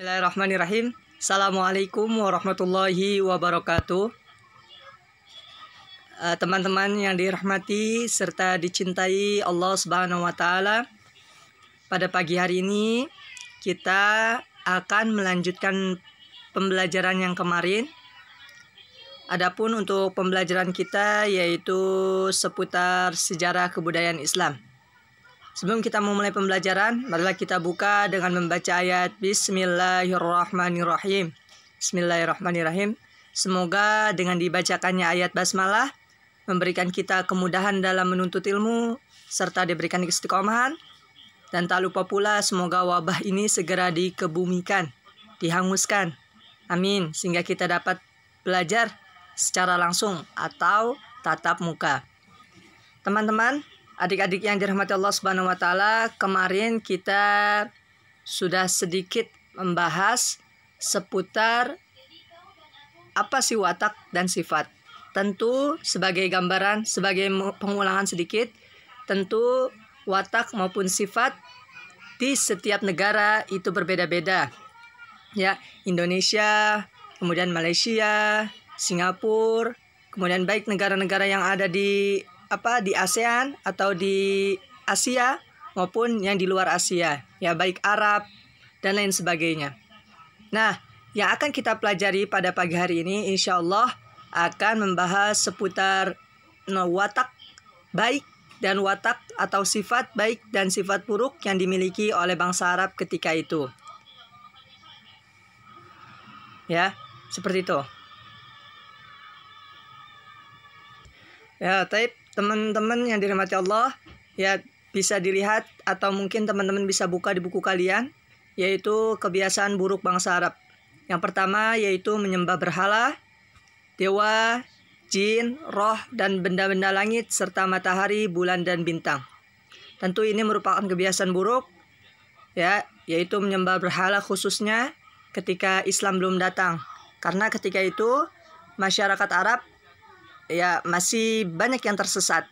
Bismillahirrahmanirrahim. Assalamualaikum warahmatullahi wabarakatuh. Teman-teman yang dirahmati serta dicintai Allah Subhanahu wa Ta'ala, pada pagi hari ini kita akan melanjutkan pembelajaran yang kemarin. Adapun untuk pembelajaran kita yaitu seputar sejarah kebudayaan Islam. Sebelum kita memulai pembelajaran, marilah kita buka dengan membaca ayat Bismillahirrahmanirrahim. Bismillahirrahmanirrahim. Semoga dengan dibacakannya ayat basmalah memberikan kita kemudahan dalam menuntut ilmu serta diberikan istiqomahan. Dan tak lupa pula semoga wabah ini segera dikebumikan, dihanguskan. Amin. Sehingga kita dapat belajar secara langsung atau tatap muka. Teman-teman, adik-adik yang dirahmati Allah Subhanahu wa Ta'ala, kemarin kita sudah sedikit membahas seputar apa sih watak dan sifat. Tentu sebagai gambaran, sebagai pengulangan sedikit, tentu watak maupun sifat di setiap negara itu berbeda-beda. Ya, Indonesia, kemudian Malaysia, Singapura, kemudian baik negara-negara yang ada di ASEAN atau di Asia maupun yang di luar Asia, ya baik Arab dan lain sebagainya. Nah, yang akan kita pelajari pada pagi hari ini insya Allah akan membahas seputar watak baik dan watak atau sifat baik dan sifat buruk yang dimiliki oleh bangsa Arab ketika itu. Ya, seperti itu. Ya, teman-teman yang dirahmati Allah, ya bisa dilihat atau mungkin teman-teman bisa buka di buku kalian, yaitu kebiasaan buruk bangsa Arab. Yang pertama yaitu menyembah berhala, dewa, jin, roh, dan benda-benda langit serta matahari, bulan, dan bintang. Tentu ini merupakan kebiasaan buruk, ya, yaitu menyembah berhala khususnya ketika Islam belum datang. Karena ketika itu masyarakat Arab ya masih banyak yang tersesat,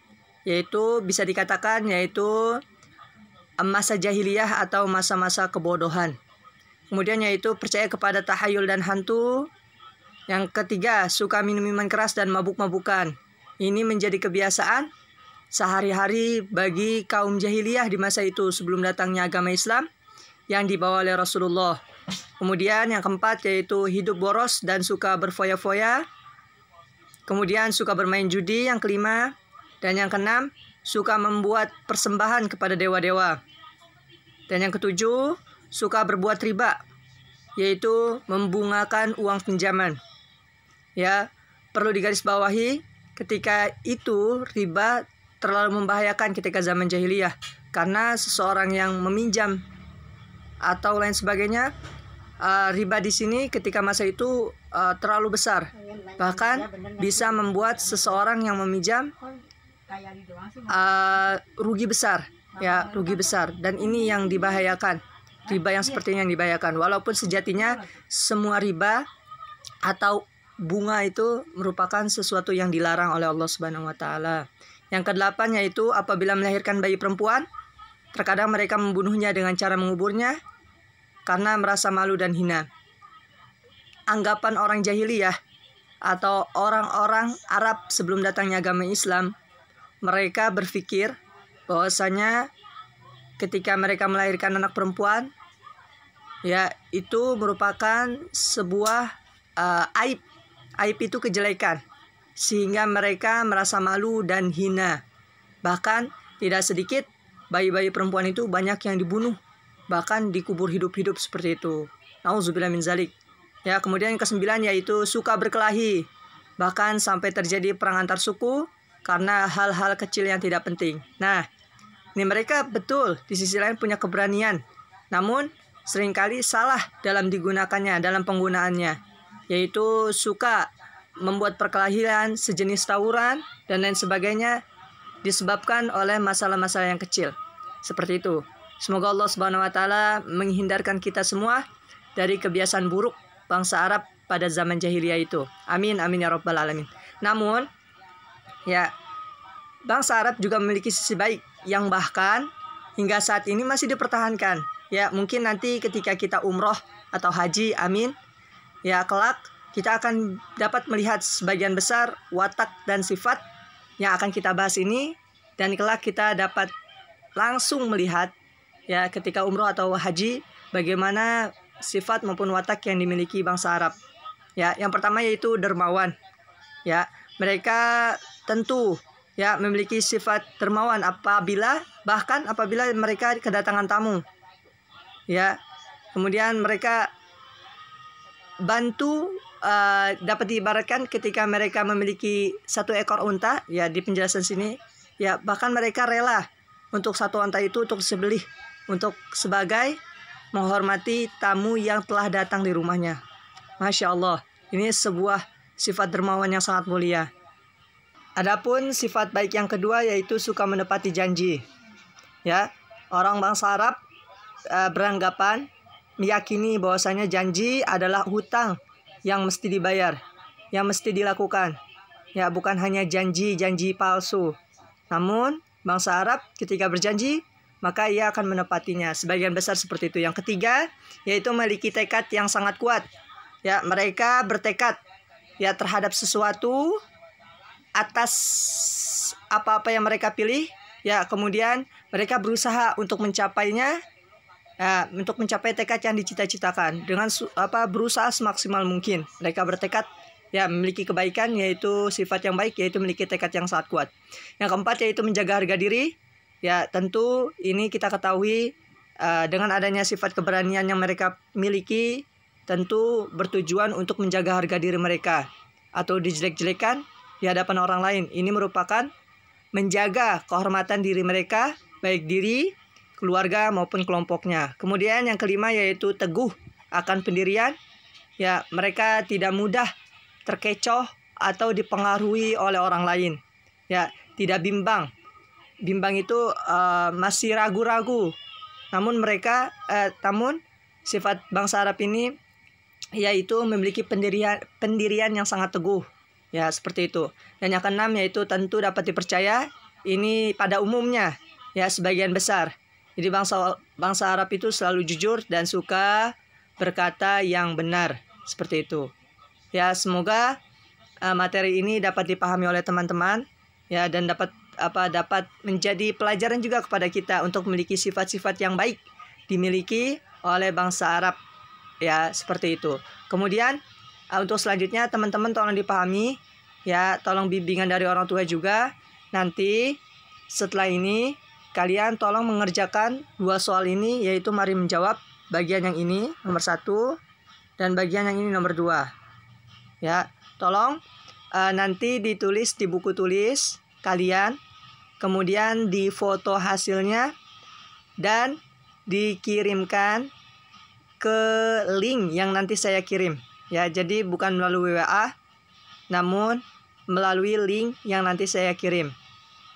yaitu bisa dikatakan yaitu masa jahiliyah atau masa-masa kebodohan. Kemudian yaitu percaya kepada tahayul dan hantu. Yang ketiga, suka minum-minuman keras dan mabuk-mabukan. Ini menjadi kebiasaan sehari-hari bagi kaum jahiliyah di masa itu sebelum datangnya agama Islam yang dibawa oleh Rasulullah. Kemudian yang keempat yaitu hidup boros dan suka berfoya-foya. Kemudian suka bermain judi, yang kelima. Dan yang keenam, suka membuat persembahan kepada dewa-dewa. Dan yang ketujuh, suka berbuat riba, yaitu membungakan uang pinjaman. Ya, perlu digarisbawahi, ketika itu riba terlalu membahayakan ketika zaman jahiliyah. Karena seseorang yang meminjam atau lain sebagainya, riba di sini ketika masa itu terlalu besar, bahkan bisa membuat seseorang yang meminjam rugi besar, ya rugi besar. Dan ini yang dibahayakan, riba yang seperti ini yang dibahayakan. Walaupun sejatinya semua riba atau bunga itu merupakan sesuatu yang dilarang oleh Allah Subhanahu wa Ta'ala. Yang kedelapan yaitu apabila melahirkan bayi perempuan, terkadang mereka membunuhnya dengan cara menguburnya karena merasa malu dan hina. Anggapan orang jahiliyah atau orang-orang Arab sebelum datangnya agama Islam, mereka berpikir bahwasanya ketika mereka melahirkan anak perempuan, ya itu merupakan sebuah aib. Aib itu kejelekan, sehingga mereka merasa malu dan hina. Bahkan tidak sedikit bayi-bayi perempuan itu banyak yang dibunuh, bahkan dikubur hidup-hidup seperti itu. Nauzubillah min zalik. Ya, kemudian yang kesembilan yaitu suka berkelahi, bahkan sampai terjadi perang antar suku karena hal-hal kecil yang tidak penting. Nah, ini mereka betul di sisi lain punya keberanian, namun seringkali salah dalam digunakannya, dalam penggunaannya, yaitu suka membuat perkelahian, sejenis tawuran dan lain sebagainya disebabkan oleh masalah-masalah yang kecil. Seperti itu. Semoga Allah Subhanahu wa Ta'ala menghindarkan kita semua dari kebiasaan buruk bangsa Arab pada zaman jahiliyah itu. Amin, amin ya rabbal alamin. Namun, ya, bangsa Arab juga memiliki sisi baik yang bahkan hingga saat ini masih dipertahankan. Ya, mungkin nanti ketika kita umroh atau haji, amin. Ya, kelak kita akan dapat melihat sebagian besar watak dan sifat yang akan kita bahas ini, dan kelak kita dapat langsung melihat ya ketika umroh atau haji bagaimana sifat maupun watak yang dimiliki bangsa Arab. Ya, yang pertama yaitu dermawan. Ya, mereka tentu ya memiliki sifat dermawan bahkan apabila mereka kedatangan tamu. Ya, kemudian mereka bantu dapat diibaratkan ketika mereka memiliki satu ekor unta, ya di penjelasan sini, ya bahkan mereka rela untuk satu unta itu untuk disembelih untuk sebagai menghormati tamu yang telah datang di rumahnya. Masya Allah, ini sebuah sifat dermawan yang sangat mulia. Adapun sifat baik yang kedua yaitu suka menepati janji. Ya, orang bangsa Arab beranggapan meyakini bahwasanya janji adalah hutang yang mesti dibayar, yang mesti dilakukan. Ya, bukan hanya janji-janji palsu. Namun, bangsa Arab ketika berjanji, maka ia akan menepatinya. Sebagian besar seperti itu. Yang ketiga, yaitu memiliki tekad yang sangat kuat. Ya, mereka bertekad ya terhadap sesuatu atas apa-apa yang mereka pilih. Ya, kemudian mereka berusaha untuk mencapainya. Untuk mencapai tekad yang dicita-citakan dengan berusaha semaksimal mungkin. Mereka bertekad ya memiliki kebaikan, yaitu sifat yang baik, yaitu memiliki tekad yang sangat kuat. Yang keempat yaitu menjaga harga diri. Ya, tentu ini kita ketahui dengan adanya sifat keberanian yang mereka miliki, tentu bertujuan untuk menjaga harga diri mereka atau dijelek-jelekan di hadapan orang lain. Ini merupakan menjaga kehormatan diri mereka, baik diri, keluarga maupun kelompoknya. Kemudian yang kelima yaitu teguh akan pendirian. Ya, mereka tidak mudah terkecoh atau dipengaruhi oleh orang lain. Ya, tidak bimbang. Bimbang itu masih ragu-ragu. Namun sifat bangsa Arab ini yaitu memiliki pendirian yang sangat teguh. Ya, seperti itu. Dan yang keenam yaitu tentu dapat dipercaya. Ini pada umumnya ya sebagian besar. Jadi bangsa Arab itu selalu jujur dan suka berkata yang benar, seperti itu. Ya, semoga materi ini dapat dipahami oleh teman-teman ya, dan dapat menjadi pelajaran juga kepada kita untuk memiliki sifat-sifat yang baik dimiliki oleh bangsa Arab. Ya, seperti itu. Kemudian untuk selanjutnya teman-teman tolong dipahami ya, tolong bimbingan dari orang tua juga. Nanti setelah ini kalian tolong mengerjakan 2 soal ini, yaitu mari menjawab bagian yang ini nomor 1 dan bagian yang ini nomor 2. Ya, tolong nanti ditulis di buku tulis kalian, kemudian difoto hasilnya dan dikirimkan ke link yang nanti saya kirim. Ya, jadi bukan melalui WA, namun melalui link yang nanti saya kirim.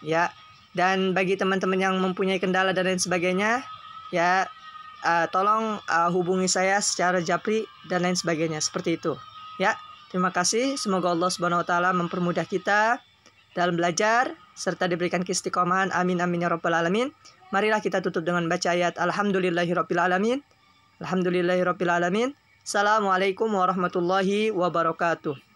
Ya. Dan bagi teman-teman yang mempunyai kendala dan lain sebagainya, ya tolong hubungi saya secara japri dan lain sebagainya, seperti itu. Ya, terima kasih. Semoga Allah Subhanahu wa taala mempermudah kita dalam belajar serta diberikan keistiqomahan. Amin amin ya rabbal alamin. Marilah kita tutup dengan baca ayat alhamdulillahirabbil alamin. Alhamdulillahirabbil alamin. Assalamualaikum warahmatullahi wabarakatuh.